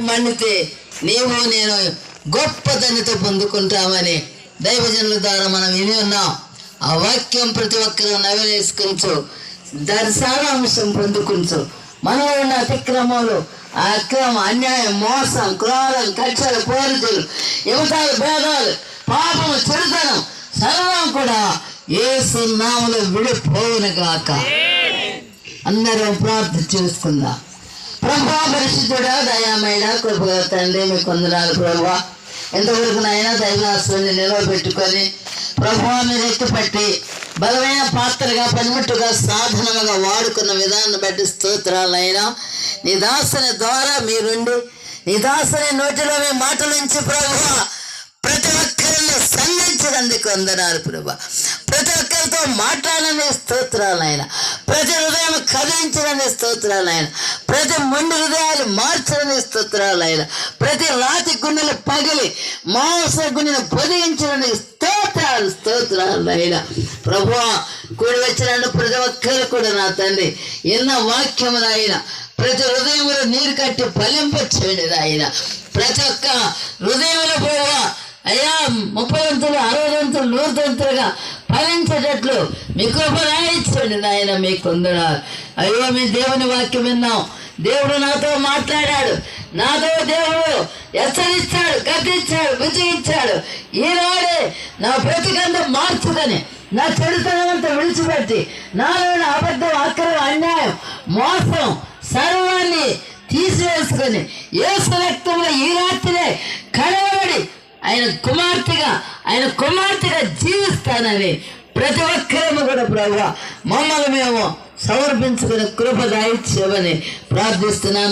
మండితే నీవు నేను గొప్ప ధన్యత పొందుకుంటామని దైవజనుల ద్వారా మనం విని ఉన్నాం. ఆ వాక్యం ప్రతి ఒక్కరూ నవలేసుకుంటూ దర్శనాంశం పొందుకుంటూ మనలో ఉన్న అతిక్రమాలు, ఆ అక్రమం, అన్యాయం, మోసం, క్రోధం, కక్షలు, పోరుతులు, యువతాలు, భేదాలు, పాపము, చెడుతనం సర్వం కూడా యేసు నామములో విడిపోవును గాక. అందరం ప్రార్థన చేసుకుందాం. ప్రభువా, పరిశుద్ధుడా, దయామయుడా, కృపగల తండ్రి, మీకు వందనాలు ప్రభువా. ఎంతవరకు నాయన దైవాశ్వాన్ని నిలవబెట్టుకొని ప్రభువా మీరు ఎత్తుపట్టి బలమైన పాత్రగా, పనిముట్టుగా, సాధనముగా వాడుకున్న విధానం బట్టి స్తోత్రాలైనా. నీ దాసుని ద్వారా మీరుండి నీ దాసుని నోటిలో మీ మాటలుంచి ప్రభువా ప్రతి ఒక్కరిని సంధించినందుకు వందనాలు ప్రభా. ప్రతి ఒక్కరితో మాట్లాడని స్తోత్రాలైనా, ప్రతి హృదయం కదిలించడని స్తోత్రాలైనా, ప్రతి మొండి హృదయాలు మార్చడని స్తోత్రాలైనా, ప్రతి రాతి గుండెలు పగిలి మాంస గుండెను పొదిగించడని స్తోత్రాలైనా ప్రభువా. కూడి వచ్చిన ప్రతి ఒక్కరు కూడా నా తండ్రి ఎన్న వాక్యములైనా ప్రతి హృదయంలో నీరు కట్టి ఫలింప చేయండి నాయన. ప్రతి ఒక్క హృదయంలో ప్రభువా అయ్యా 30 వంతులు 60 వంతులు 100 వంతులుగా ఫలించేటట్లు మీ కృప రాయించండి నాయన. మీకు వందనాలు. అయ్యో, మీ దేవుని వాక్యం విన్నాం. దేవుడు నాతో మాట్లాడాడు, నాతో దేవుడు హెచ్చరించాడు, గద్దించాడు, బుజ్జిగించాడు. ఈనాడే నా బ్రతికంతా మార్చుకొని నా చెడుతనమంతా విడిచిపెట్టి నాలోని అబద్ధం, అక్రమం, అన్యాయం, మోసం సర్వాన్ని తీసివేసుకొని యేసు రక్తంలో ఈ రాత్రినే కడగబడి ఆయన కుమార్తెగా జీవిస్తానని ప్రతి ఒక్కరేమో కూడా ప్రభువా మమ్మల్ని మేము సమర్పించుకుని కృప దయచేయమని ప్రార్థిస్తున్నాను.